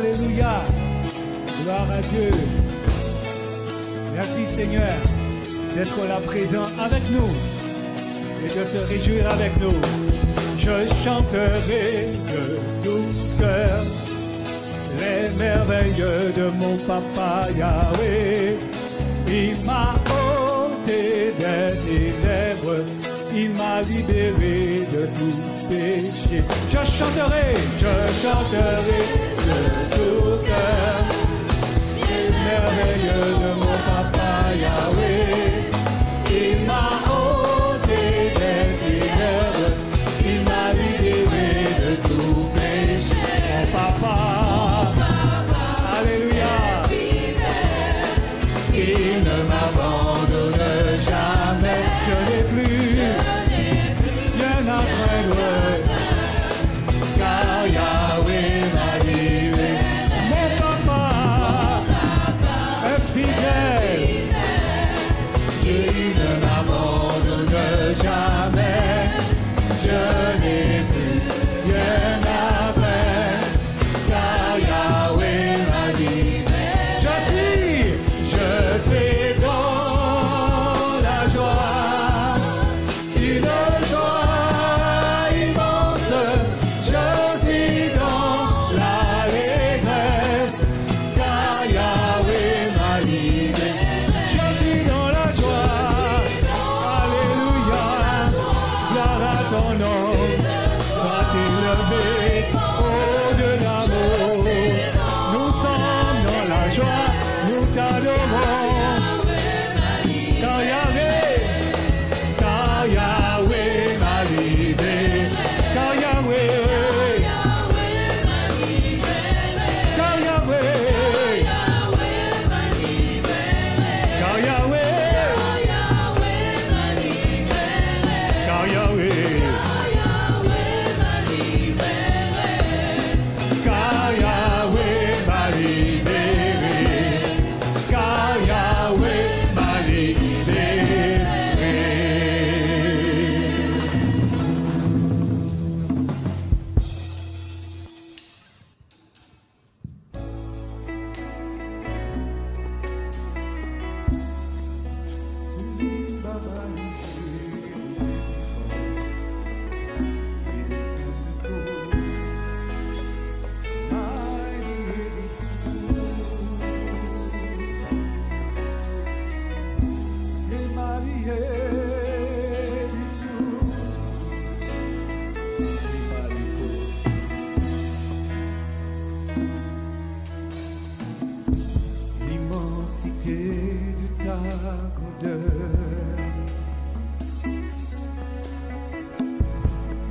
Alléluia. Gloire à Dieu. Merci Seigneur d'être là présent avec nous et de se réjouir avec nous. Je chanterai de tout cœur les merveilles de mon papa Yahweh. Il m'a ôté des ténèbres, il m'a libéré de tout péché. Je chanterai de tout cœur les merveilles de mon papa Yahweh. Il m'a ôté des ténèbres, il m'a libéré de tout péché. Mon papa, alléluia, il ne m'abandonne jamais. Je n'ai plus rien à craindre, car Yahweh m'a livré. Mon papa est fidèle, Dieu ne m'abandonne jamais. Je n'ai plus rien à craindre, car Yahweh m'a livré. Je suis dans la joie, une joie immense. Je suis dans l'allégresse, car Yahweh m'a livré. Je suis dans la joie, alléluia. Gloire à ton nom, sois élevé, oh Dieu d'amour. Nous sommes dans la joie, nous t'adorons. Car Yahweh m'a livré. Car Yahweh, car Yahweh, car Yahweh, car Yahweh, car Yahweh m'a libéré, car Yahweh m'a libéré. L'immensité de ta grandeur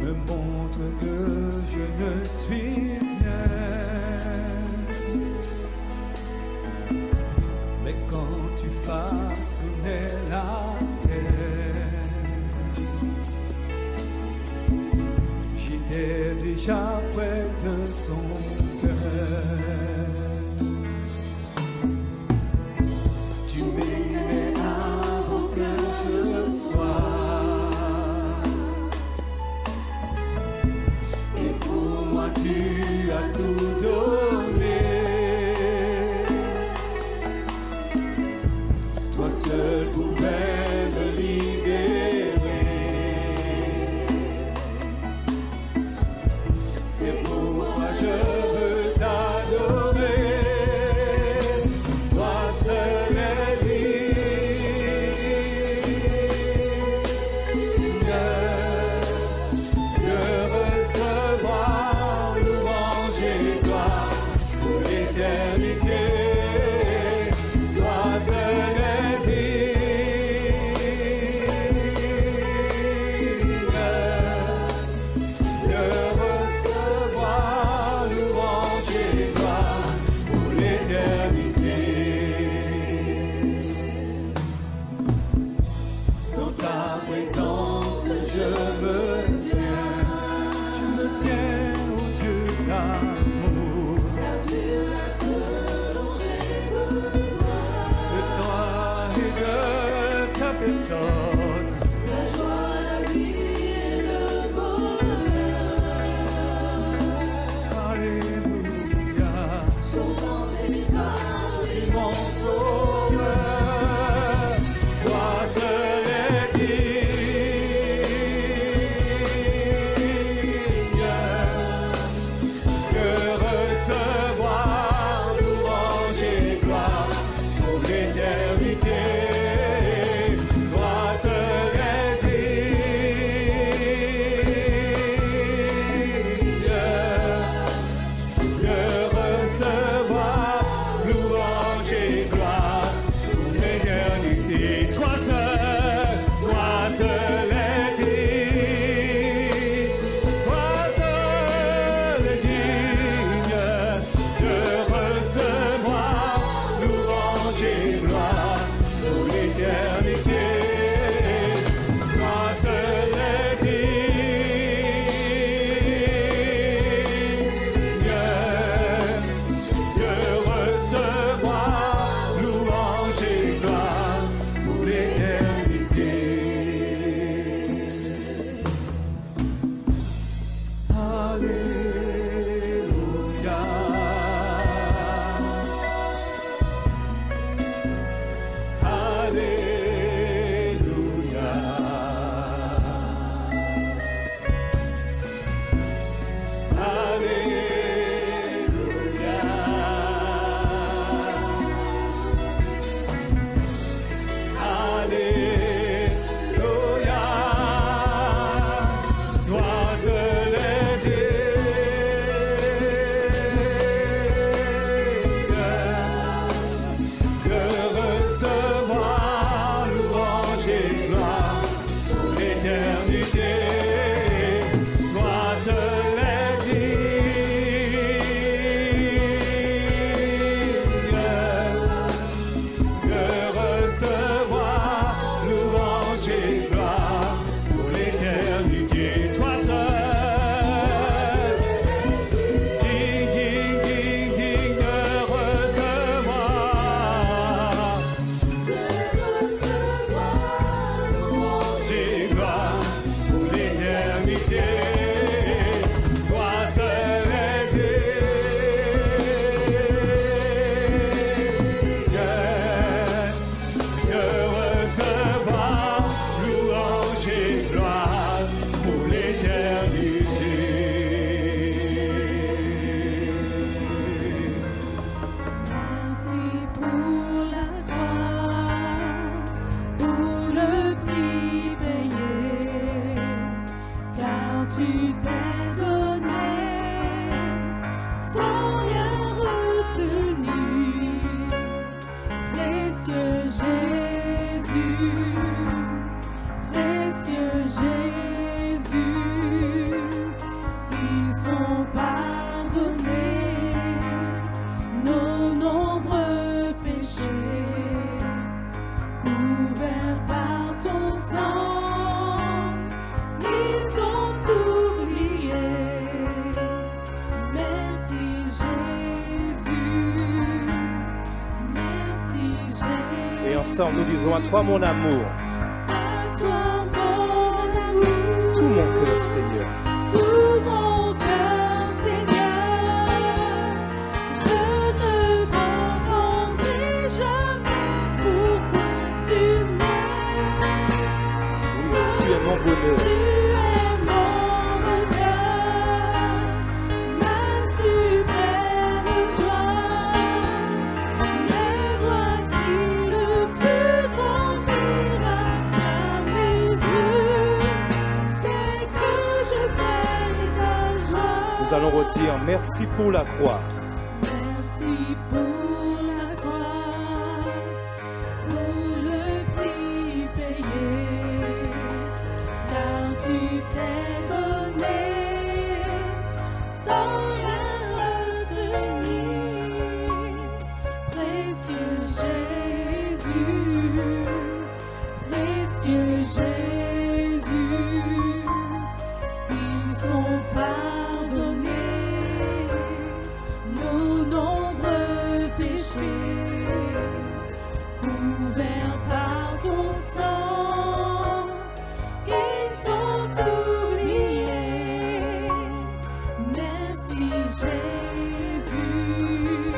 me montre que je ne suis rien. Mais quand tu façonnais la terre, j'étais déjà près de ton cœur. Tu m'aimais avant que je sois, et pour moi tu as tout donné. Toi seul pouvais me libérer. C'est pourquoi je veux t'adorer. Toi seul est digne de recevoir louange et gloire pour l'éternité. Toi seul est digne précieux Jésus, ils sont pardonnés nos nombreux péchés, couverts par ton sang, ils sont oubliés. Merci Jésus, merci Jésus. Et ensemble nous disons à toi mon amour, À toi mon amour, tout mon cœur Seigneur. tout mon cœur Seigneur, je ne comprendrai jamais pourquoi tu m'aimes. Oui, tu es mon bonheur. Tu es mon bonheur, ma suprême joie. Mais voici le plus grand miracle à mes yeux, c'est que je fais ta joie. Nous allons redire merci pour la croix. Merci pour la croix, pour le prix payé, car tu t'es donné sans rien retenir. Précieux Jésus, précieux Jésus, ils sont pardonnés nos nombreux péchés, couverts par ton sang, ils sont oubliés. Merci Jésus,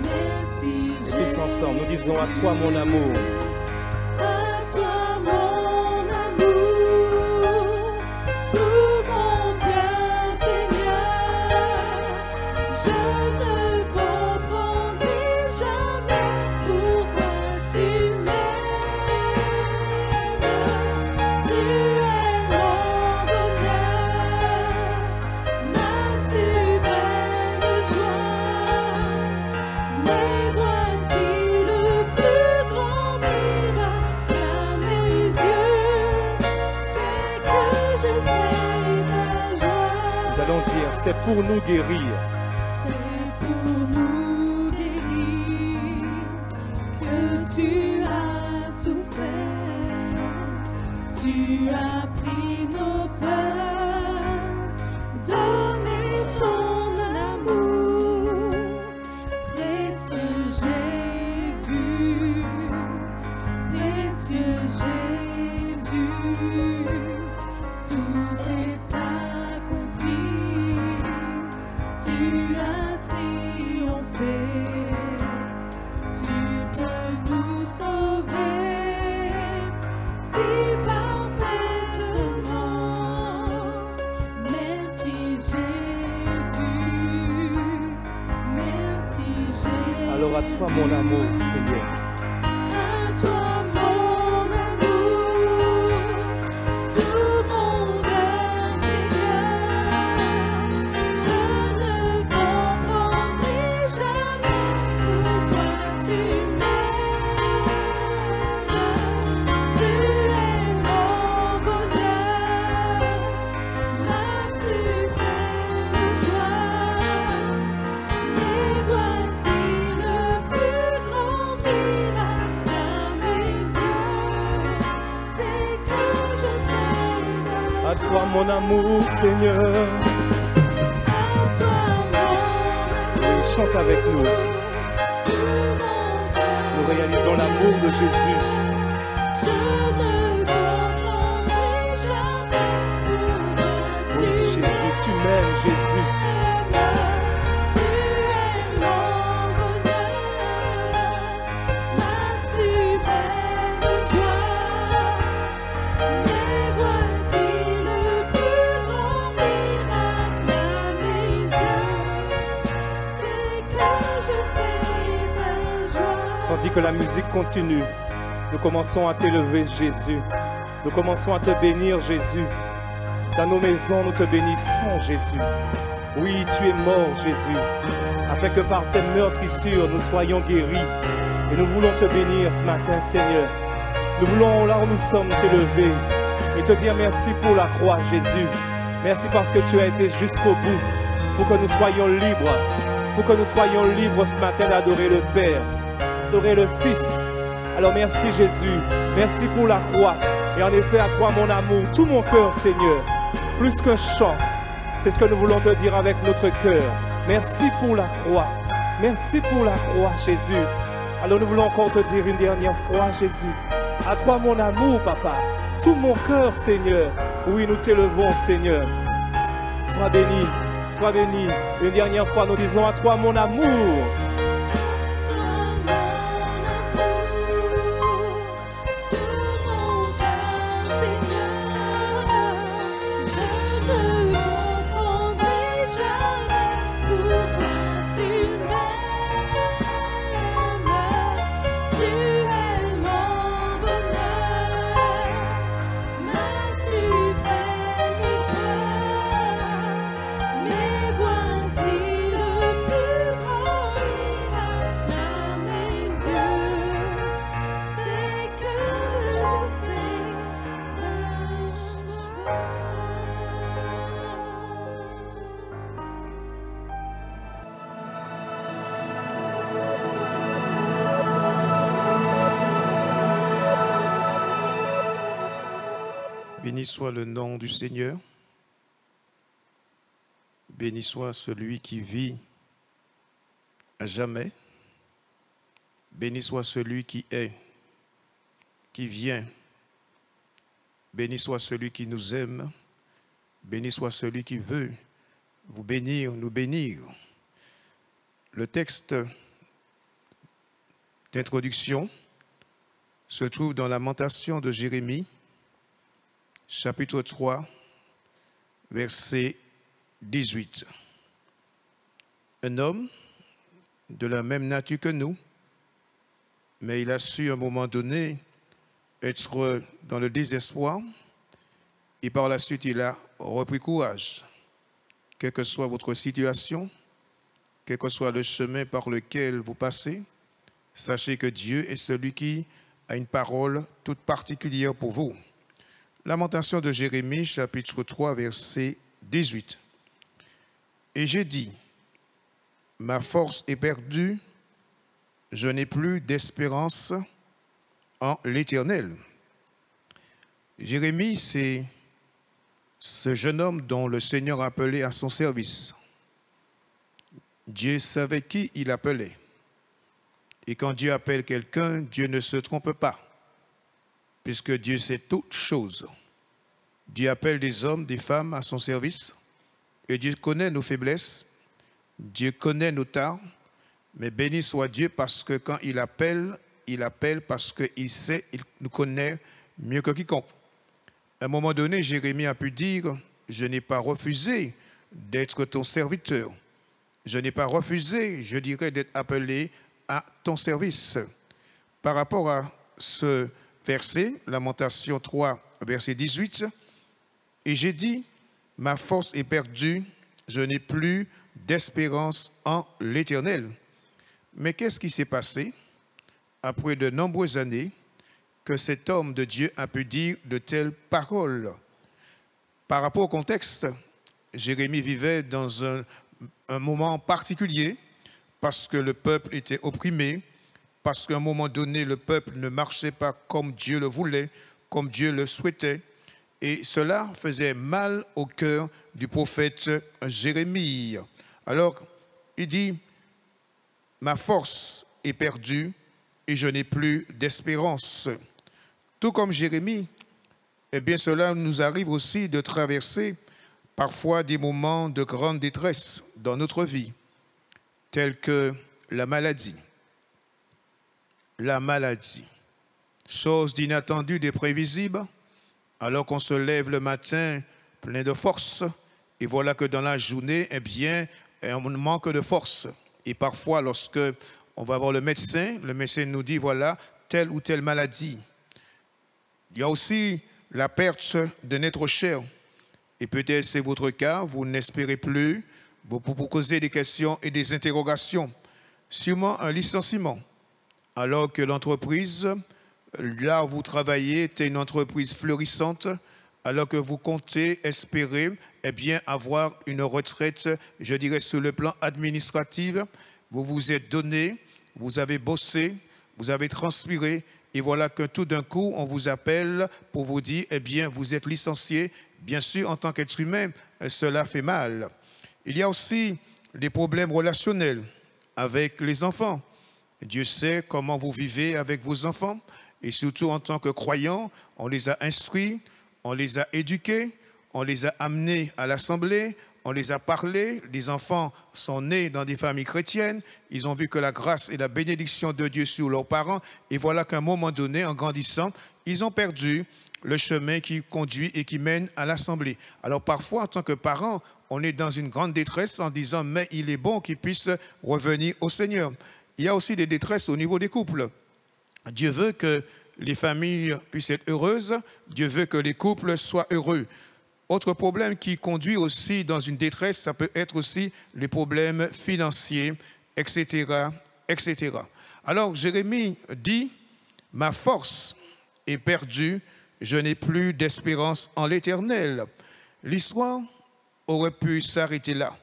merci Et tous Jésus. ensemble nous disons à toi mon amour. À toi mon amour, tout mon cœur Seigneur, je ne comprendrai jamais pourquoi tu m'aimes. Tu es mon bonheur, ma suprême joie. Mais voici le plus grand miracle à mes yeux, c'est que je fais ta joie. Nous allons dire c'est pour nous guérir. C'est pour nous guérir que tu as souffert. Tu as pris nos peurs, donné ton amour. Précieux Jésus, précieux Jésus, tout est accompli. Tu as triomphé, tu peux nous sauver si parfaitement. Merci Jésus, merci Jésus. Alors à toi mon amour Seigneur. À toi mon amour, tout mon cœur Seigneur, je ne comprendrai jamais pourquoi tu m'aimes. Tu es mon bonheur, ma suprême joie. Mais voici le plus grand miracle à mes yeux, c'est que je fais ta À toi mon amour Seigneur. À toi mon Oui, chante avec nous. tout mon cœur. Nous réalisons l'amour de Jésus. Je ne comprendrai jamais pourquoi Oui, tu Jésus, tu m'aimes Jésus. Tu es mon bonheur, ma suprême joie. Mais voici le plus grand miracle à mes yeux, c'est que je fais ta joie. Tandis que la musique continue, nous commençons à t'élever Jésus. Nous commençons à te bénir Jésus. Dans nos maisons, nous te bénissons Jésus. Oui, tu es mort Jésus, afin que par tes meurtrissures, nous soyons guéris. Et nous voulons te bénir ce matin, Seigneur. Nous voulons, là où nous sommes, t'élever et te dire merci pour la croix, Jésus. Merci parce que tu as été jusqu'au bout pour que nous soyons libres. Pour que nous soyons libres ce matin d'adorer le Père, d'adorer le Fils. Alors merci Jésus, merci pour la croix. Et en effet, à toi mon amour, tout mon cœur, Seigneur, plus qu'un chant, c'est ce que nous voulons te dire avec notre cœur. Merci pour la croix. Merci pour la croix, Jésus. Alors nous voulons encore te dire une dernière fois, Jésus. À toi mon amour, Papa. Tout mon cœur, Seigneur. Oui, nous t'élevons, Seigneur. Sois béni, sois béni. Une dernière fois, nous disons à toi mon amour. Béni soit le nom du Seigneur. Béni soit celui qui vit à jamais. Béni soit celui qui est, qui vient. Béni soit celui qui nous aime. Béni soit celui qui veut vous bénir, nous bénir. Le texte d'introduction se trouve dans Lamentation de Jérémie, chapitre 3, verset 18. Un homme de la même nature que nous, mais il a su à un moment donné être dans le désespoir et par la suite il a repris courage. Quelle que soit votre situation, quel que soit le chemin par lequel vous passez, sachez que Dieu est celui qui a une parole toute particulière pour vous. Lamentation de Jérémie, chapitre 3, verset 18. Et j'ai dit, ma force est perdue, je n'ai plus d'espérance en l'Éternel. Jérémie, c'est ce jeune homme dont le Seigneur appelait à son service. Dieu savait qui il appelait. Et quand Dieu appelle quelqu'un, Dieu ne se trompe pas, puisque Dieu sait toutes choses. Dieu appelle des hommes, des femmes à son service, et Dieu connaît nos faiblesses, Dieu connaît nos torts, mais béni soit Dieu parce que quand il appelle parce qu'il sait, il nous connaît mieux que quiconque. À un moment donné, Jérémie a pu dire, je n'ai pas refusé d'être ton serviteur. Je n'ai pas refusé, je dirais, d'être appelé à ton service. Par rapport à ce verset, Lamentation 3, verset 18, et j'ai dit, ma force est perdue, je n'ai plus d'espérance en l'Éternel. Mais qu'est-ce qui s'est passé après de nombreuses années que cet homme de Dieu a pu dire de telles paroles? Par rapport au contexte, Jérémie vivait dans un moment particulier parce que le peuple était opprimé, parce qu'à un moment donné, le peuple ne marchait pas comme Dieu le voulait, comme Dieu le souhaitait. Et cela faisait mal au cœur du prophète Jérémie. Alors, il dit, ma force est perdue et je n'ai plus d'espérance. Tout comme Jérémie, eh bien cela nous arrive aussi de traverser parfois des moments de grande détresse dans notre vie, tels que la maladie. La maladie, chose d'inattendue, d'imprévisible, alors qu'on se lève le matin plein de force, et voilà que dans la journée, eh bien, on manque de force. Et parfois, lorsque on va voir le médecin nous dit, voilà, telle ou telle maladie. Il y a aussi la perte d'un être cher. Et peut-être c'est votre cas, vous n'espérez plus, vous posez des questions et des interrogations. Sûrement un licenciement. alors que l'entreprise, là où vous travaillez, est une entreprise florissante, alors que vous comptez espérer eh bien, avoir une retraite, je dirais, sur le plan administratif. Vous vous êtes donné, vous avez bossé, vous avez transpiré, et voilà que tout d'un coup, on vous appelle pour vous dire, eh bien, vous êtes licencié. Bien sûr, en tant qu'être humain, cela fait mal. Il y a aussi des problèmes relationnels avec les enfants. Dieu sait comment vous vivez avec vos enfants, et surtout en tant que croyants, on les a instruits, on les a éduqués, on les a amenés à l'assemblée, on les a parlé. Les enfants sont nés dans des familles chrétiennes, ils ont vu que la grâce et la bénédiction de Dieu sur leurs parents, et voilà qu'à un moment donné, en grandissant, ils ont perdu le chemin qui conduit et qui mène à l'assemblée. Alors parfois, en tant que parents, on est dans une grande détresse en disant, mais il est bon qu'ils puissent revenir au Seigneur. Il y a aussi des détresses au niveau des couples. Dieu veut que les familles puissent être heureuses, Dieu veut que les couples soient heureux. Autre problème qui conduit aussi dans une détresse, ça peut être aussi les problèmes financiers, etc., etc. Alors Jérémie dit, ma force est perdue, je n'ai plus d'espérance en l'Éternel. L'histoire aurait pu s'arrêter là.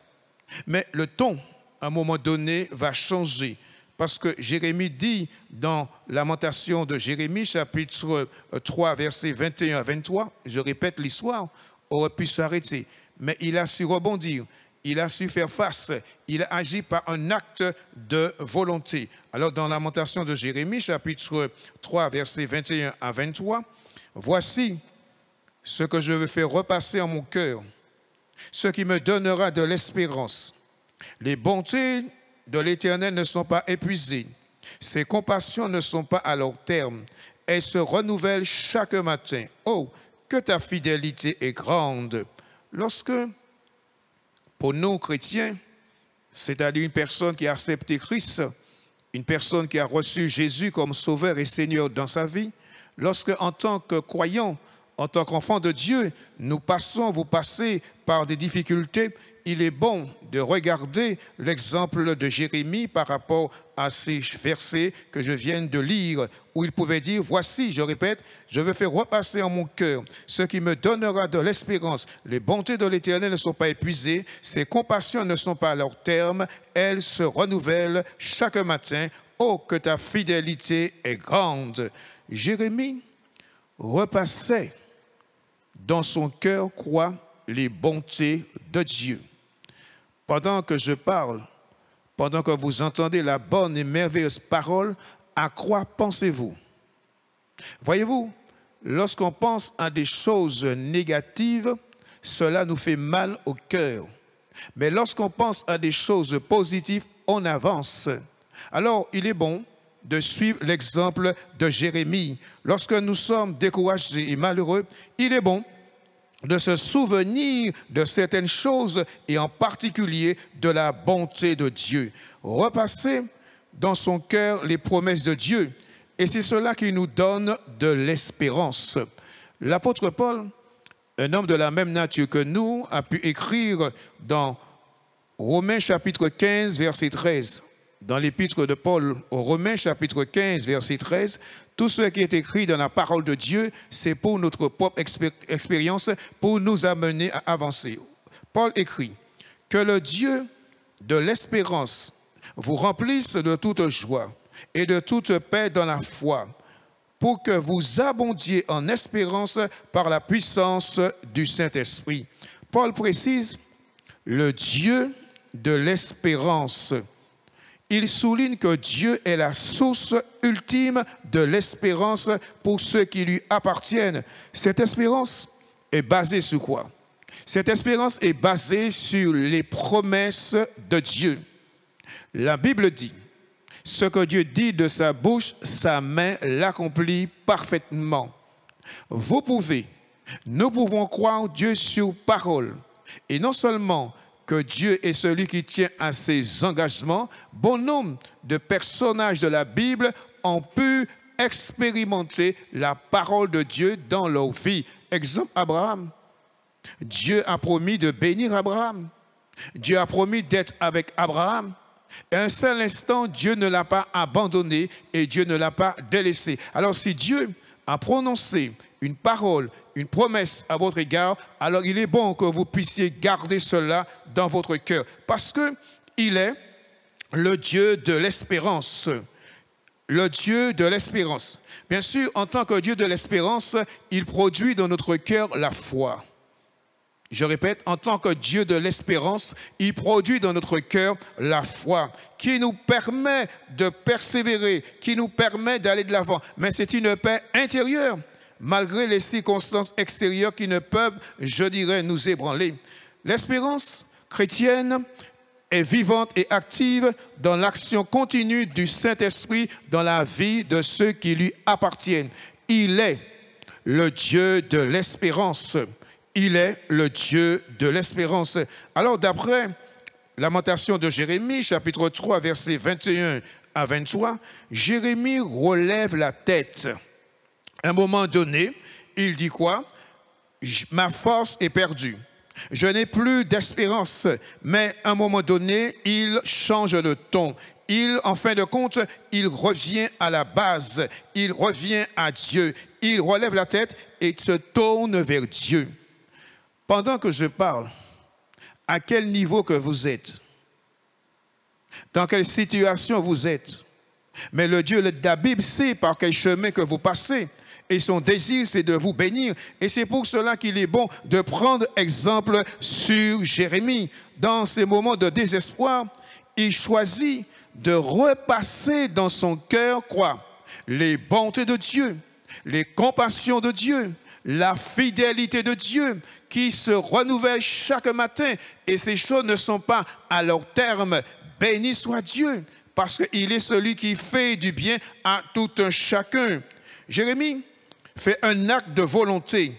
Mais le ton, à un moment donné, va changer. Parce que Jérémie dit dans Lamentation de Jérémie, chapitre 3, versets 21 à 23, je répète, l'histoire aurait pu s'arrêter. Mais il a su rebondir, il a su faire face, il a agi par un acte de volonté. Alors dans Lamentation de Jérémie, chapitre 3, versets 21 à 23, voici ce que je veux faire repasser en mon cœur, ce qui me donnera de l'espérance. Les bontés de l'Éternel ne sont pas épuisées, ses compassions ne sont pas à leur terme, elles se renouvellent chaque matin. Oh, que ta fidélité est grande. Lorsque, pour nous chrétiens, c'est-à-dire une personne qui a accepté Christ, une personne qui a reçu Jésus comme sauveur et Seigneur dans sa vie, lorsque en tant que croyant, en tant qu'enfant de Dieu, vous passez par des difficultés, il est bon de regarder l'exemple de Jérémie par rapport à ces versets que je viens de lire, où il pouvait dire, voici, je répète, je veux faire repasser en mon cœur ce qui me donnera de l'espérance. Les bontés de l'Éternel ne sont pas épuisées, ses compassions ne sont pas à leur terme, elles se renouvellent chaque matin. Oh, que ta fidélité est grande. Jérémie repassait dans son cœur quoi? Les bontés de Dieu. Pendant que je parle, pendant que vous entendez la bonne et merveilleuse parole, à quoi pensez-vous? Voyez-vous, lorsqu'on pense à des choses négatives, cela nous fait mal au cœur. Mais lorsqu'on pense à des choses positives, on avance. Alors, il est bon de suivre l'exemple de Jérémie. Lorsque nous sommes découragés et malheureux, il est bon de se souvenir de certaines choses et en particulier de la bonté de Dieu. Repasser dans son cœur les promesses de Dieu. Et c'est cela qui nous donne de l'espérance. L'apôtre Paul, un homme de la même nature que nous, a pu écrire dans Romains chapitre 15, verset 13. Dans l'épître de Paul aux Romains, chapitre 15, verset 13, tout ce qui est écrit dans la parole de Dieu, c'est pour notre propre expérience, pour nous amener à avancer. Paul écrit que le Dieu de l'espérance vous remplisse de toute joie et de toute paix dans la foi, pour que vous abondiez en espérance par la puissance du Saint-Esprit. Paul précise le Dieu de l'espérance. Il souligne que Dieu est la source ultime de l'espérance pour ceux qui lui appartiennent. Cette espérance est basée sur quoi? Cette espérance est basée sur les promesses de Dieu. La Bible dit, ce que Dieu dit de sa bouche, sa main l'accomplit parfaitement. Nous pouvons croire Dieu sur parole. Et non seulement que Dieu est celui qui tient à ses engagements, bon nombre de personnages de la Bible ont pu expérimenter la parole de Dieu dans leur vie. Exemple, Abraham. Dieu a promis de bénir Abraham. Dieu a promis d'être avec Abraham. Et à un seul instant, Dieu ne l'a pas abandonné et Dieu ne l'a pas délaissé. Alors si Dieu a prononcé une parole, une promesse à votre égard, alors il est bon que vous puissiez garder cela dans votre cœur. Parce qu'il est le Dieu de l'espérance. Le Dieu de l'espérance. Bien sûr, en tant que Dieu de l'espérance, il produit dans notre cœur la foi. Je répète, en tant que Dieu de l'espérance, il produit dans notre cœur la foi qui nous permet de persévérer, qui nous permet d'aller de l'avant. Mais c'est une paix intérieure, malgré les circonstances extérieures qui ne peuvent, je dirais, nous ébranler. L'espérance chrétienne est vivante et active dans l'action continue du Saint-Esprit dans la vie de ceux qui lui appartiennent. Il est le Dieu de l'espérance. Il est le Dieu de l'espérance. Alors, d'après Lamentation de Jérémie, chapitre 3, versets 21 à 23, Jérémie relève la tête. À un moment donné, il dit quoi? Ma force est perdue. Je n'ai plus d'espérance. Mais à un moment donné, il change de ton. En fin de compte, il revient à la base. Il revient à Dieu. Il relève la tête et se tourne vers Dieu. Pendant que je parle, à quel niveau que vous êtes? Dans quelle situation vous êtes? Mais le Dieu de la Bible sait par quel chemin que vous passez. Et son désir, c'est de vous bénir. Et c'est pour cela qu'il est bon de prendre exemple sur Jérémie. Dans ces moments de désespoir, il choisit de repasser dans son cœur quoi? Les bontés de Dieu, les compassions de Dieu, la fidélité de Dieu qui se renouvelle chaque matin. Et ces choses ne sont pas à leur terme. Béni soit Dieu, parce qu'il est celui qui fait du bien à tout un chacun. Jérémie fait un acte de volonté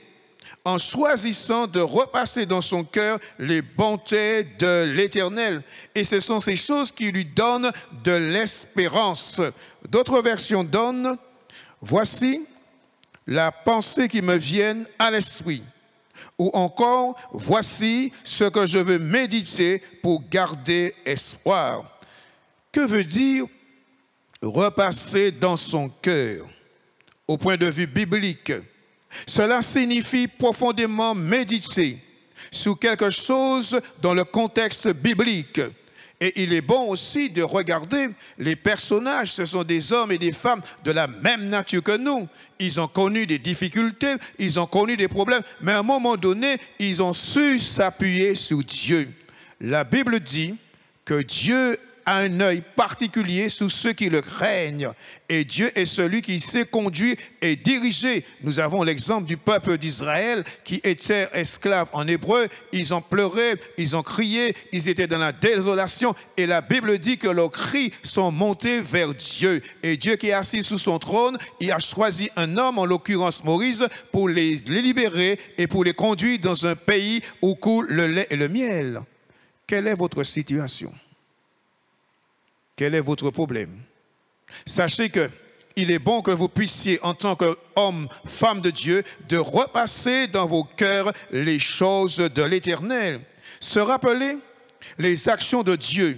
en choisissant de repasser dans son cœur les bontés de l'Éternel. Et ce sont ces choses qui lui donnent de l'espérance. D'autres versions donnent, voici la pensée qui me vient à l'esprit. Ou encore, voici ce que je veux méditer pour garder espoir. Que veut dire repasser dans son cœur? Au point de vue biblique, cela signifie profondément méditer sur quelque chose dans le contexte biblique. Et il est bon aussi de regarder les personnages. Ce sont des hommes et des femmes de la même nature que nous. Ils ont connu des difficultés, ils ont connu des problèmes, mais à un moment donné, ils ont su s'appuyer sur Dieu. La Bible dit que Dieu a un œil particulier sur ceux qui le craignent. Et Dieu est celui qui sait conduire et diriger. Nous avons l'exemple du peuple d'Israël qui était esclave en hébreu. Ils ont pleuré, ils ont crié, ils étaient dans la désolation. Et la Bible dit que leurs cris sont montés vers Dieu. Et Dieu qui est assis sous son trône, il a choisi un homme, en l'occurrence Moïse, pour les libérer et pour les conduire dans un pays où coule le lait et le miel. Quelle est votre situation? Quel est votre problème? Sachez qu'il est bon que vous puissiez, en tant qu'homme, femme de Dieu, de repasser dans vos cœurs les choses de l'Éternel. Se rappeler les actions de Dieu.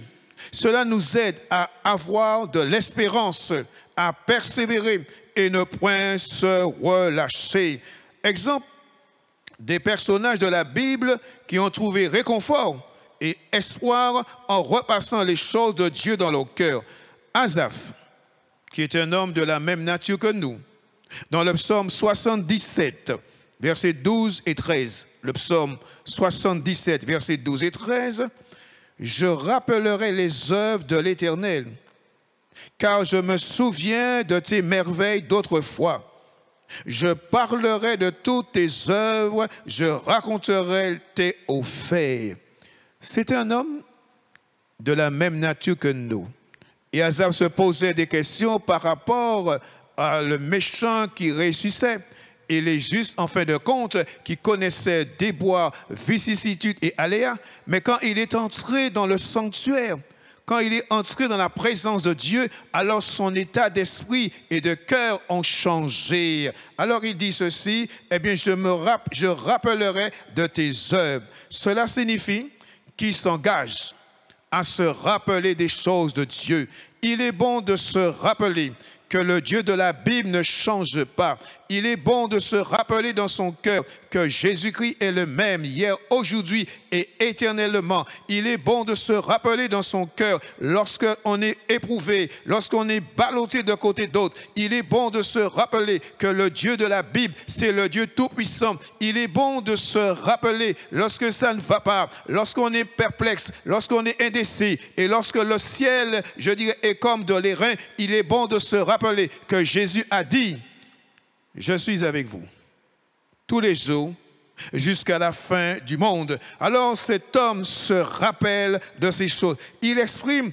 Cela nous aide à avoir de l'espérance, à persévérer et ne point se relâcher. Exemple des personnages de la Bible qui ont trouvé réconfort et espoir en repassant les choses de Dieu dans leur cœur. Asaph, qui est un homme de la même nature que nous, dans le psaume 77, versets 12 et 13, le psaume 77, versets 12 et 13, « Je rappellerai les œuvres de l'Éternel, car je me souviens de tes merveilles d'autrefois. Je parlerai de toutes tes œuvres, je raconterai tes hauts faits. » C'est un homme de la même nature que nous. Et Asaph se posait des questions par rapport à le méchant qui réussissait et les justes, en fin de compte, qui connaissaient déboires, vicissitudes et aléas. Mais quand il est entré dans le sanctuaire, quand il est entré dans la présence de Dieu, alors son état d'esprit et de cœur ont changé. Alors il dit ceci, eh bien je rappellerai de tes œuvres. Cela signifie qu'il s'engage à se rappeler des choses de Dieu. Il est bon de se rappeler que le Dieu de la Bible ne change pas. Il est bon de se rappeler dans son cœur que Jésus-Christ est le même hier, aujourd'hui et éternellement. Il est bon de se rappeler dans son cœur lorsqu'on est éprouvé, lorsqu'on est ballotté de côté d'autre. Il est bon de se rappeler que le Dieu de la Bible, c'est le Dieu tout-puissant. Il est bon de se rappeler lorsque ça ne va pas, lorsqu'on est perplexe, lorsqu'on est indécis et lorsque le ciel, je dirais, est comme de l'airain. Il est bon de se rappeler que Jésus a dit: je suis avec vous tous les jours jusqu'à la fin du monde. Alors cet homme se rappelle de ces choses. Il exprime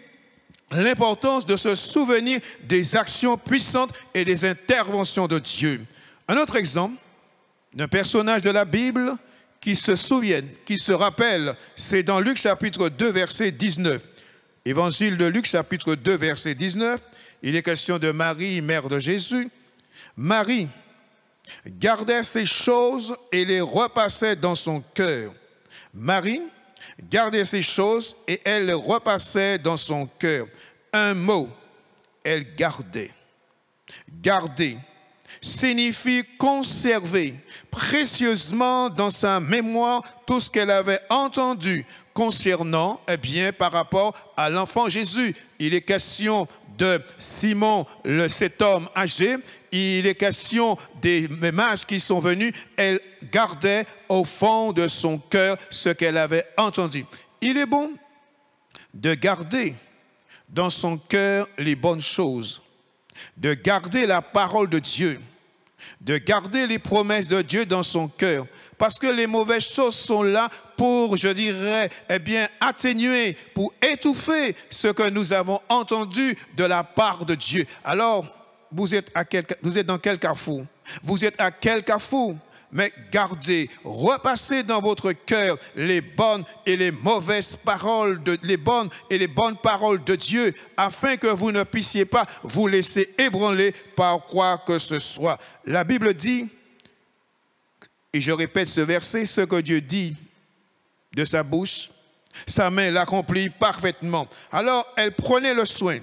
l'importance de se souvenir des actions puissantes et des interventions de Dieu. Un autre exemple d'un personnage de la Bible qui se souvient, qui se rappelle, c'est dans Luc chapitre 2, verset 19. Évangile de Luc chapitre 2, verset 19. Il est question de Marie, mère de Jésus. Marie gardait ces choses et les repassait dans son cœur. Marie gardait ces choses et elle les repassait dans son cœur. Un mot, elle gardait. Garder signifie conserver précieusement dans sa mémoire tout ce qu'elle avait entendu concernant, par rapport à l'enfant Jésus. Il est question de Simon, cet homme âgé. Il est question des mages qui sont venus. Elle gardait au fond de son cœur ce qu'elle avait entendu. Il est bon de garder dans son cœur les bonnes choses, de garder la parole de Dieu, de garder les promesses de Dieu dans son cœur. Parce que les mauvaises choses sont là pour, je dirais, atténuer, pour étouffer ce que nous avons entendu de la part de Dieu. Alors, vous êtes dans quel carrefour? Vous êtes à quel carrefour? Mais gardez, repassez dans votre cœur les bonnes et les mauvaises paroles, les bonnes et les bonnes paroles de Dieu, afin que vous ne puissiez pas vous laisser ébranler par quoi que ce soit. La Bible dit, et je répète ce verset, ce que Dieu dit de sa bouche, sa main l'accomplit parfaitement. Alors, elle prenait le soin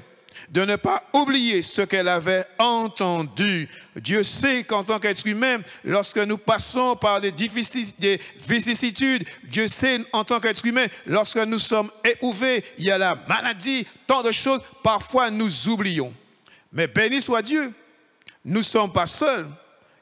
de ne pas oublier ce qu'elle avait entendu. Dieu sait qu'en tant qu'être humain, lorsque nous passons par des vicissitudes, Dieu sait en tant qu'être humain, lorsque nous sommes éprouvés, il y a la maladie, tant de choses, parfois nous oublions. Mais béni soit Dieu, nous ne sommes pas seuls.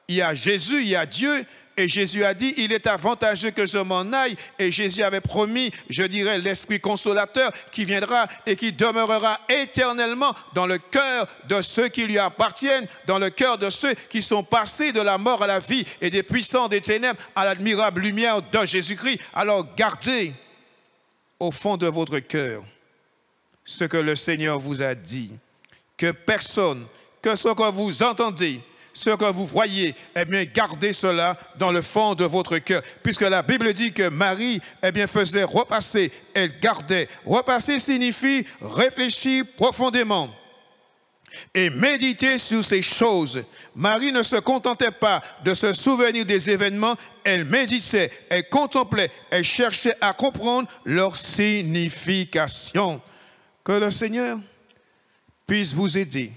Il y a Jésus, il y a Dieu. Et Jésus a dit, il est avantageux que je m'en aille. Et Jésus avait promis, je dirais, l'Esprit consolateur qui viendra et qui demeurera éternellement dans le cœur de ceux qui lui appartiennent, dans le cœur de ceux qui sont passés de la mort à la vie et des puissants des ténèbres à l'admirable lumière de Jésus-Christ. Alors gardez au fond de votre cœur ce que le Seigneur vous a dit. Que personne, que ce que vous entendez, ce que vous voyez, gardez cela dans le fond de votre cœur. Puisque la Bible dit que Marie, faisait repasser, elle gardait. Repasser signifie réfléchir profondément et méditer sur ces choses. Marie ne se contentait pas de se souvenir des événements, elle méditait, elle contemplait, elle cherchait à comprendre leur signification. Que le Seigneur puisse vous aider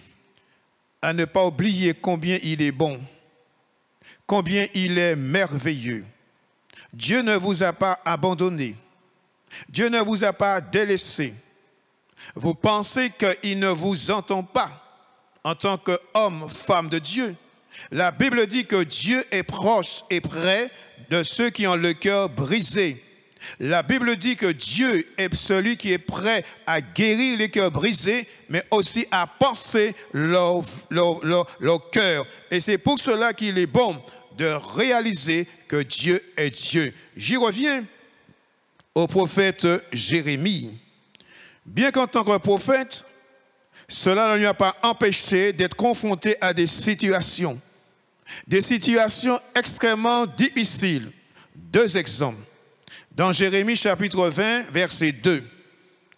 à ne pas oublier combien il est bon, combien il est merveilleux. Dieu ne vous a pas abandonné. Dieu ne vous a pas délaissé. Vous pensez qu'il ne vous entend pas en tant qu'homme, femme de Dieu. La Bible dit que Dieu est proche et près de ceux qui ont le cœur brisé. La Bible dit que Dieu est celui qui est prêt à guérir les cœurs brisés, mais aussi à penser leur cœur. Et c'est pour cela qu'il est bon de réaliser que Dieu est Dieu. J'y reviens au prophète Jérémie. Bien qu'en tant que prophète, cela ne lui a pas empêché d'être confronté à des situations extrêmement difficiles. Deux exemples. Dans Jérémie chapitre 20, verset 2,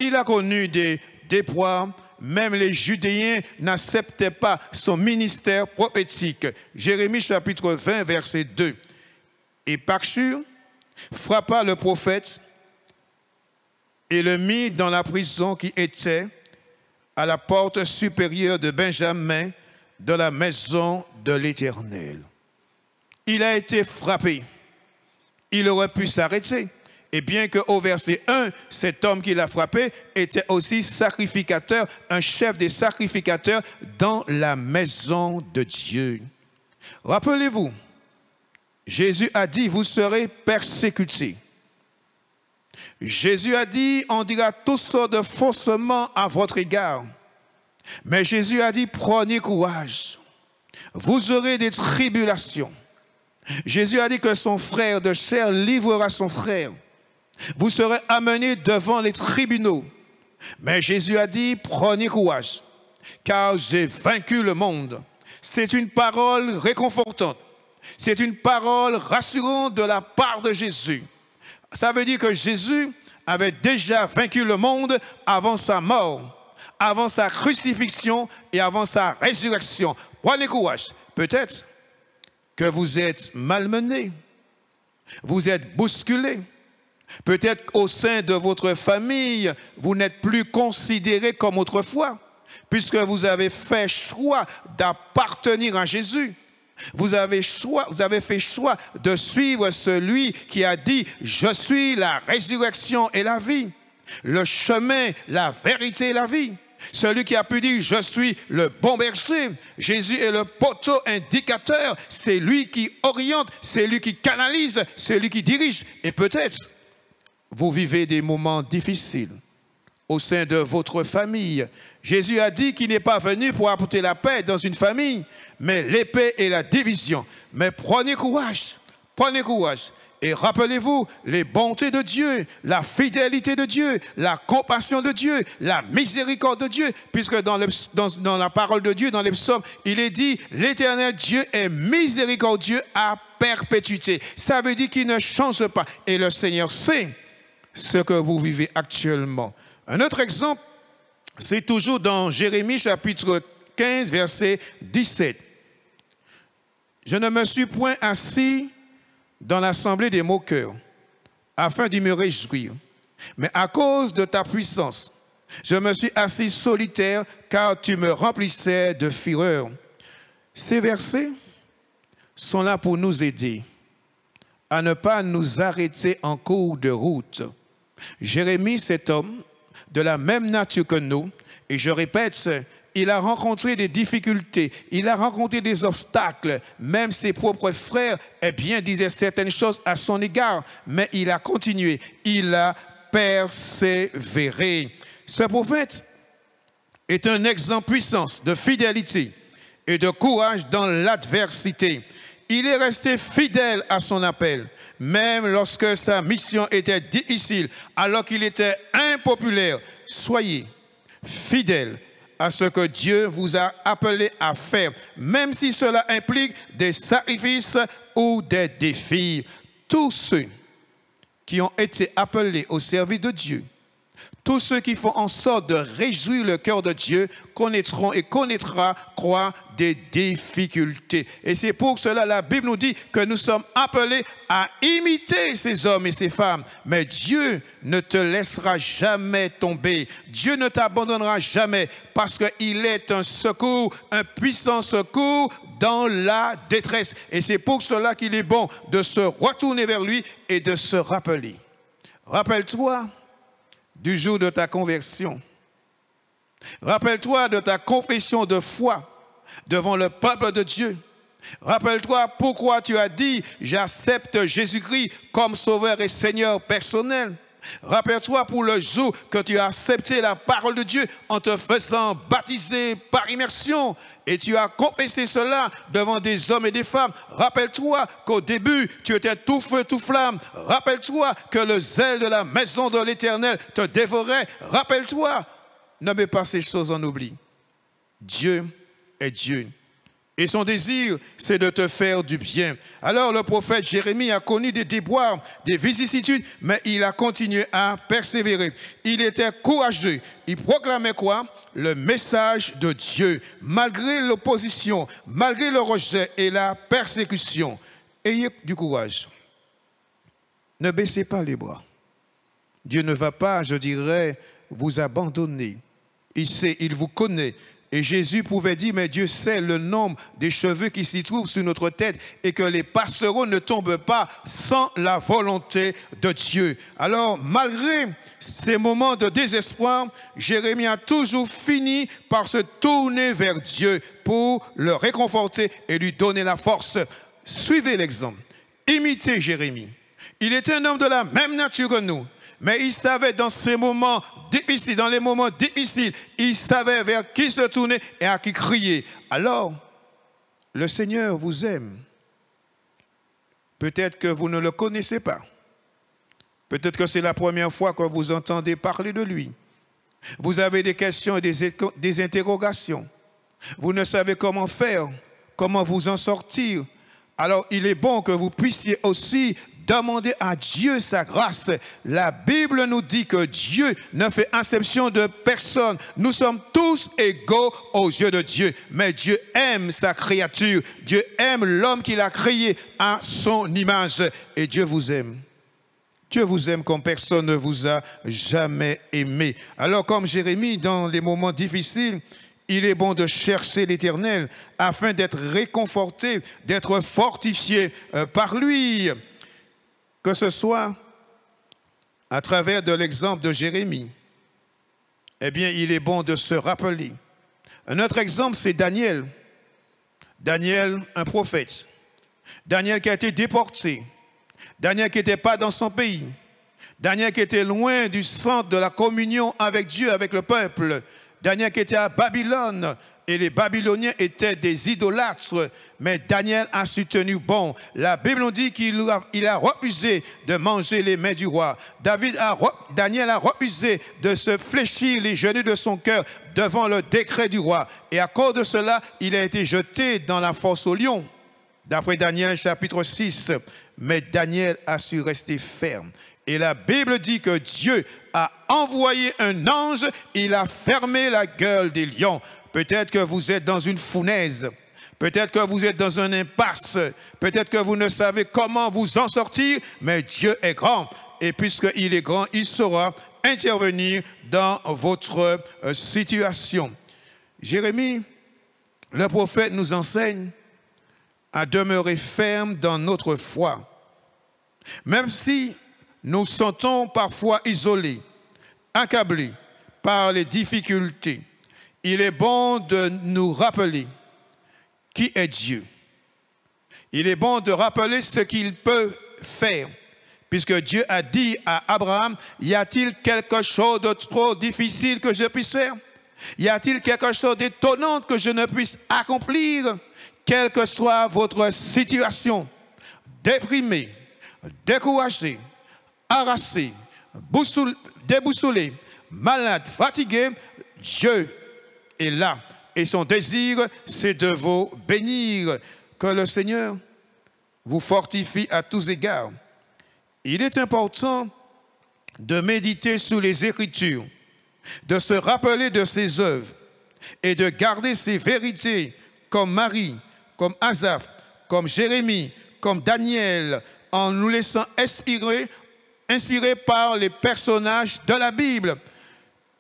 il a connu des déboires, même les Judéens n'acceptaient pas son ministère prophétique. Jérémie chapitre 20, verset 2. Et Pachur frappa le prophète et le mit dans la prison qui était à la porte supérieure de Benjamin, dans la maison de l'Éternel. Il a été frappé. Il aurait pu s'arrêter. Et bien qu'au verset 1, cet homme qui l'a frappé était aussi sacrificateur, un chef des sacrificateurs dans la maison de Dieu. Rappelez-vous, Jésus a dit, vous serez persécutés. Jésus a dit, on dira toutes sortes de faussements à votre égard. Mais Jésus a dit, prenez courage. Vous aurez des tribulations. Jésus a dit que son frère de chair livrera son frère. Vous serez amenés devant les tribunaux. Mais Jésus a dit, prenez courage, car j'ai vaincu le monde. C'est une parole réconfortante. C'est une parole rassurante de la part de Jésus. Ça veut dire que Jésus avait déjà vaincu le monde avant sa mort, avant sa crucifixion et avant sa résurrection. Prenez courage. Peut-être que vous êtes malmenés, vous êtes bousculés. Peut-être qu'au sein de votre famille, vous n'êtes plus considérés comme autrefois, puisque vous avez fait choix d'appartenir à Jésus. Vous avez fait choix de suivre celui qui a dit « Je suis la résurrection et la vie, le chemin, la vérité et la vie ». Celui qui a pu dire « Je suis le bon berger ». Jésus est le poteau indicateur, c'est lui qui oriente, c'est lui qui canalise, c'est lui qui dirige. Et peut-être vous vivez des moments difficiles au sein de votre famille. Jésus a dit qu'il n'est pas venu pour apporter la paix dans une famille, mais l'épée et la division. Mais prenez courage, et rappelez-vous les bontés de Dieu, la fidélité de Dieu, la compassion de Dieu, la miséricorde de Dieu, puisque dans la parole de Dieu, dans les psaumes, il est dit « L'Éternel Dieu est miséricordieux à perpétuité ». Ça veut dire qu'il ne change pas. Et le Seigneur sait ce que vous vivez actuellement. Un autre exemple, c'est toujours dans Jérémie chapitre 15, verset 17. Je ne me suis point assis dans l'assemblée des moqueurs, afin de me réjouir. Mais à cause de ta puissance, je me suis assis solitaire, car tu me remplissais de fureur. Ces versets sont là pour nous aider à ne pas nous arrêter en cours de route. Jérémie, cet homme, de la même nature que nous, et je répète, il a rencontré des difficultés, il a rencontré des obstacles, même ses propres frères, eh bien, disaient certaines choses à son égard, mais il a continué, il a persévéré. Ce prophète est un exemple puissant de fidélité et de courage dans l'adversité. Il est resté fidèle à son appel, même lorsque sa mission était difficile, alors qu'il était impopulaire. Soyez fidèles à ce que Dieu vous a appelé à faire, même si cela implique des sacrifices ou des défis. Tous ceux qui ont été appelés au service de Dieu, tous ceux qui font en sorte de réjouir le cœur de Dieu connaîtront et connaîtra quoi des difficultés. Et c'est pour cela la Bible nous dit que nous sommes appelés à imiter ces hommes et ces femmes. Mais Dieu ne te laissera jamais tomber. Dieu ne t'abandonnera jamais parce qu'il est un secours, un puissant secours dans la détresse. Et c'est pour cela qu'il est bon de se retourner vers lui et de se rappeler. Rappelle-toi du jour de ta conversion. Rappelle-toi de ta confession de foi devant le peuple de Dieu. Rappelle-toi pourquoi tu as dit « J'accepte Jésus-Christ comme sauveur et Seigneur personnel ». Rappelle-toi pour le jour que tu as accepté la parole de Dieu en te faisant baptiser par immersion et tu as confessé cela devant des hommes et des femmes. Rappelle-toi qu'au début tu étais tout feu, tout flamme. Rappelle-toi que le zèle de la maison de l'Éternel te dévorait. Rappelle-toi, ne mets pas ces choses en oubli. Dieu est Dieu. Et son désir, c'est de te faire du bien. Alors le prophète Jérémie a connu des déboires, des vicissitudes, mais il a continué à persévérer. Il était courageux. Il proclamait quoi? Le message de Dieu, malgré l'opposition, malgré le rejet et la persécution. Ayez du courage. Ne baissez pas les bras. Dieu ne va pas, je dirais, vous abandonner. Il sait, il vous connaît. Et Jésus pouvait dire, mais Dieu sait le nombre des cheveux qui s'y trouvent sur notre tête et que les passereaux ne tombent pas sans la volonté de Dieu. Alors, malgré ces moments de désespoir, Jérémie a toujours fini par se tourner vers Dieu pour le réconforter et lui donner la force. Suivez l'exemple. Imitez Jérémie. Il était un homme de la même nature que nous. Mais il savait dans ces moments difficiles, dans les moments difficiles, il savait vers qui se tourner et à qui crier. Alors, le Seigneur vous aime. Peut-être que vous ne le connaissez pas. Peut-être que c'est la première fois que vous entendez parler de lui. Vous avez des questions et des interrogations. Vous ne savez comment faire, comment vous en sortir. Alors, il est bon que vous puissiez aussi demander à Dieu sa grâce. La Bible nous dit que Dieu ne fait exception de personne. Nous sommes tous égaux aux yeux de Dieu. Mais Dieu aime sa créature. Dieu aime l'homme qu'il a créé à son image. Et Dieu vous aime. Dieu vous aime comme personne ne vous a jamais aimé. Alors comme Jérémie, dans les moments difficiles, il est bon de chercher l'Éternel afin d'être réconforté, d'être fortifié par lui. Que ce soit à travers de l'exemple de Jérémie, eh bien, il est bon de se rappeler. Un autre exemple, c'est Daniel. Daniel, un prophète. Daniel qui a été déporté. Daniel qui n'était pas dans son pays. Daniel qui était loin du centre de la communion avec Dieu, avec le peuple. Daniel qui était à Babylone. Et les Babyloniens étaient des idolâtres, mais Daniel a su tenir bon. La Bible nous dit qu'il a refusé de manger les mets du roi. Daniel a refusé de se fléchir les genoux de son cœur devant le décret du roi. Et à cause de cela, il a été jeté dans la fosse aux lions. D'après Daniel chapitre 6, mais Daniel a su rester ferme. Et la Bible dit que Dieu a envoyé un ange, il a fermé la gueule des lions. Peut-être que vous êtes dans une fournaise, peut-être que vous êtes dans un impasse, peut-être que vous ne savez comment vous en sortir, mais Dieu est grand. Et puisqu'il est grand, il saura intervenir dans votre situation. Jérémie, le prophète, nous enseigne à demeurer ferme dans notre foi. Même si nous sentons parfois isolés, accablés par les difficultés, il est bon de nous rappeler qui est Dieu. Il est bon de rappeler ce qu'il peut faire. Puisque Dieu a dit à Abraham, y a-t-il quelque chose de trop difficile que je puisse faire? Y a-t-il quelque chose d'étonnant que je ne puisse accomplir? Quelle que soit votre situation, déprimé, découragé, harassé, déboussolé, malade, fatigué, Dieu est là. Et son désir, c'est de vous bénir. Que le Seigneur vous fortifie à tous égards. Il est important de méditer sur les Écritures, de se rappeler de ses œuvres et de garder ses vérités comme Marie, comme Asaph, comme Jérémie, comme Daniel, en nous laissant inspirés par les personnages de la Bible.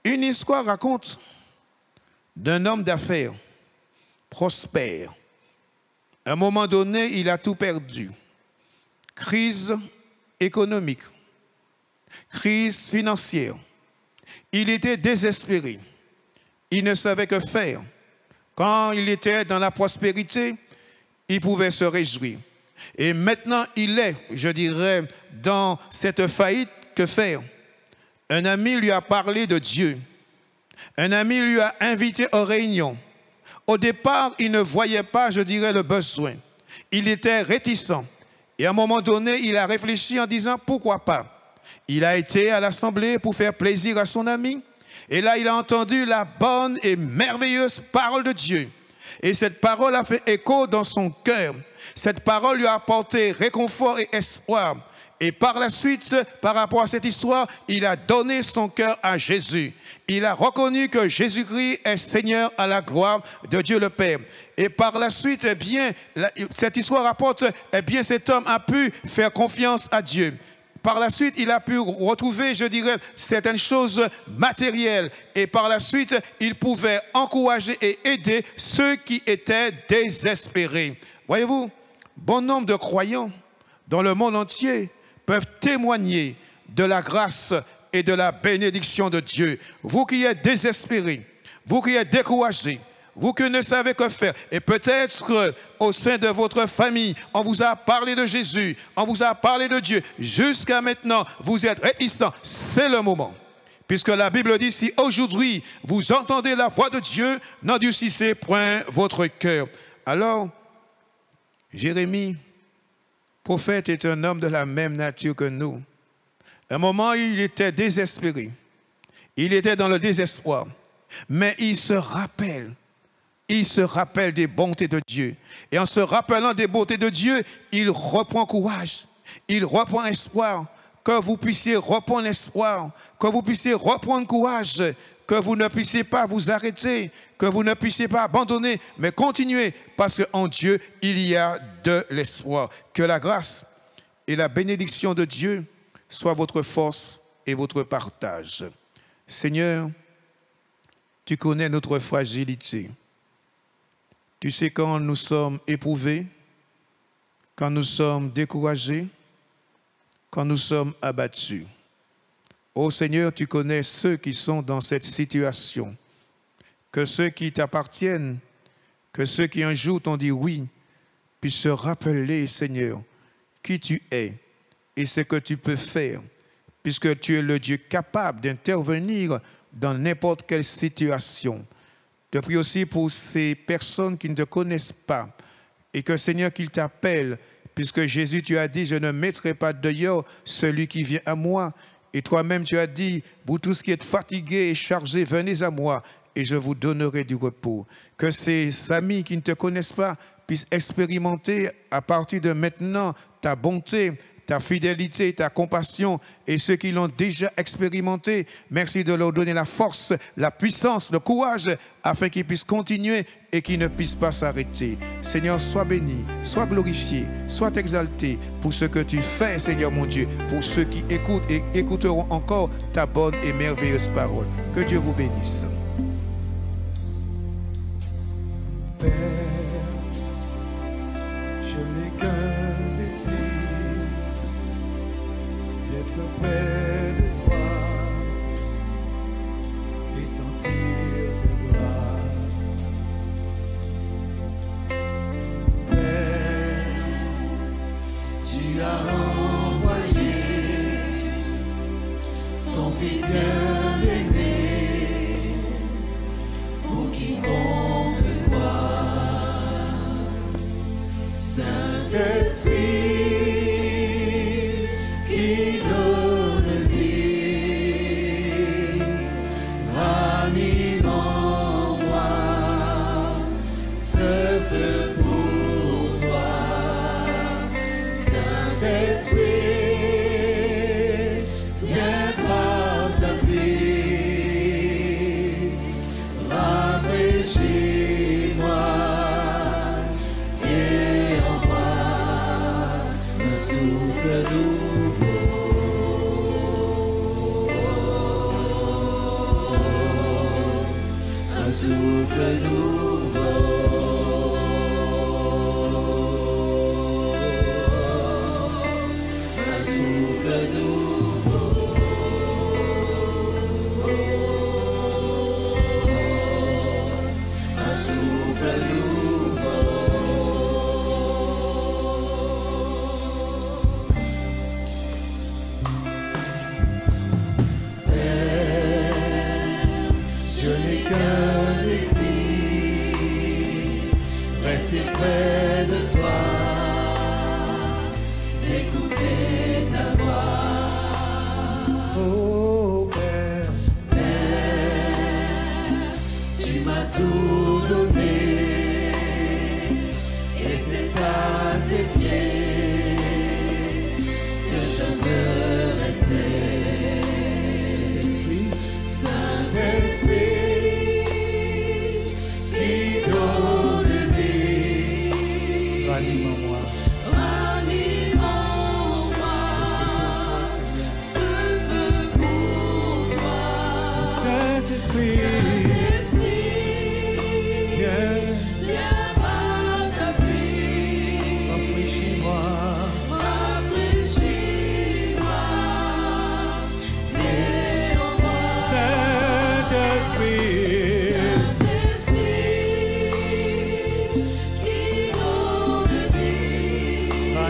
Une histoire raconte d'un homme d'affaires prospère. À un moment donné, il a tout perdu. Crise économique, crise financière. Il était désespéré. Il ne savait que faire. Quand il était dans la prospérité, il pouvait se réjouir. Et maintenant, il est, je dirais, dans cette faillite, que faire? Un ami lui a parlé de Dieu. Un ami lui a invité aux réunions. Au départ, il ne voyait pas, je dirais, le besoin. Il était réticent. Et à un moment donné, il a réfléchi en disant, pourquoi pas? Il a été à l'assemblée pour faire plaisir à son ami. Et là, il a entendu la bonne et merveilleuse parole de Dieu. Et cette parole a fait écho dans son cœur. Cette parole lui a apporté réconfort et espoir. Et par la suite, par rapport à cette histoire, il a donné son cœur à Jésus. Il a reconnu que Jésus-Christ est Seigneur à la gloire de Dieu le Père. Et par la suite, eh bien, cette histoire rapporte, eh bien, cet homme a pu faire confiance à Dieu. par la suite, il a pu retrouver, je dirais, certaines choses matérielles. Et par la suite, il pouvait encourager et aider ceux qui étaient désespérés. Voyez-vous, bon nombre de croyants dans le monde entier peuvent témoigner de la grâce et de la bénédiction de Dieu. Vous qui êtes désespérés, vous qui êtes découragés, vous qui ne savez que faire, et peut-être au sein de votre famille, on vous a parlé de Jésus, on vous a parlé de Dieu. Jusqu'à maintenant, vous êtes réticents. C'est le moment. Puisque la Bible dit, si aujourd'hui vous entendez la voix de Dieu, n'endurcissez point votre cœur. Alors, Jérémie, prophète, est un homme de la même nature que nous. À un moment, il était désespéré. Il était dans le désespoir. Mais il se rappelle des bontés de Dieu. Et en se rappelant des bontés de Dieu, il reprend courage, il reprend espoir, que vous puissiez reprendre espoir, que vous puissiez reprendre courage, que vous ne puissiez pas vous arrêter, que vous ne puissiez pas abandonner, mais continuez, parce qu'en Dieu, il y a de l'espoir. Que la grâce et la bénédiction de Dieu soient votre force et votre partage. Seigneur, tu connais notre fragilité. Tu sais quand nous sommes éprouvés, quand nous sommes découragés, quand nous sommes abattus. Ô Seigneur, tu connais ceux qui sont dans cette situation, que ceux qui t'appartiennent, que ceux qui un jour t'ont dit oui, puissent se rappeler, Seigneur, qui tu es et ce que tu peux faire, puisque tu es le Dieu capable d'intervenir dans n'importe quelle situation. Je prie aussi pour ces personnes qui ne te connaissent pas et que, Seigneur, qu'ils t'appellent, puisque Jésus, tu as dit, je ne mettrai pas dehors celui qui vient à moi. Et toi-même, tu as dit, vous tous qui êtes fatigués et chargés, venez à moi et je vous donnerai du repos. Que ces amis qui ne te connaissent pas puissent expérimenter à partir de maintenant ta bonté, ta fidélité, ta compassion, et ceux qui l'ont déjà expérimenté, merci de leur donner la force, la puissance, le courage, afin qu'ils puissent continuer et qu'ils ne puissent pas s'arrêter. Seigneur, sois béni, sois glorifié, sois exalté pour ce que tu fais, Seigneur mon Dieu, pour ceux qui écoutent et écouteront encore ta bonne et merveilleuse parole. Que Dieu vous bénisse. Père, je n'ai qu'un désir, d'être près de toi et sentir tes bras. Père, tu as envoyé ton Fils bien-aimé pour quiconque croit. Saint-Esprit, qui donne vie, ranime en moi ce feu pour toi. Saint-Esprit, viens par ta pluie, rafraîchis-moi et envoie un souffle nouveau. Un souffle nouveau, un souffle nouveau, un souffle nouveau. Je n'ai qu'un désir, rester près de toi, écouter ta voix. Oh Père, Père, tu m'as tout donné, et c'est à tes pieds que je veux rester. Saint-Esprit, qui donne vie, ranime en moi,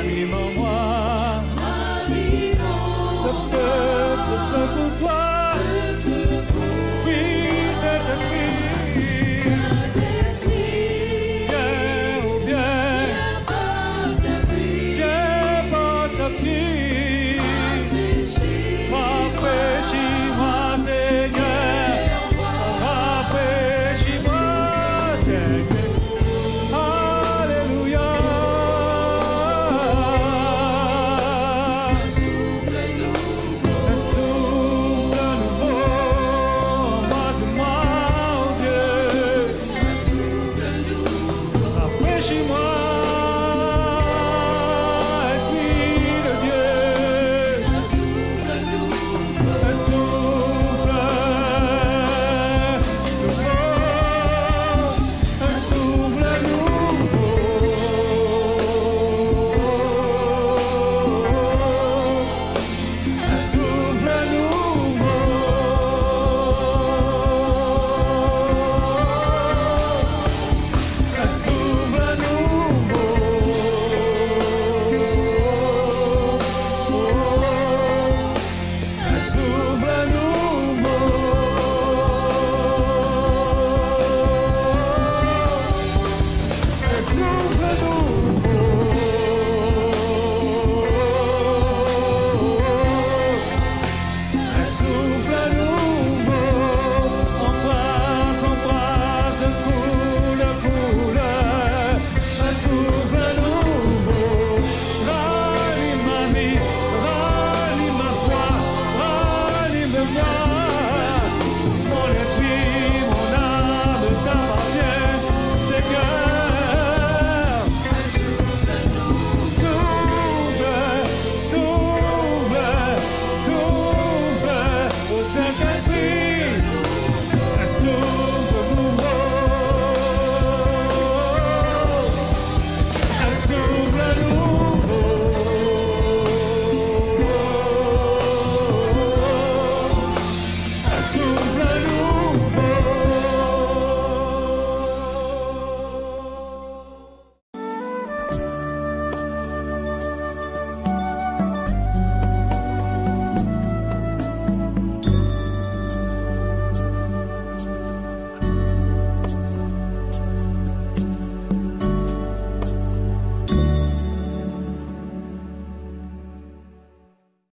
Rallume en moi ce feu pour toi.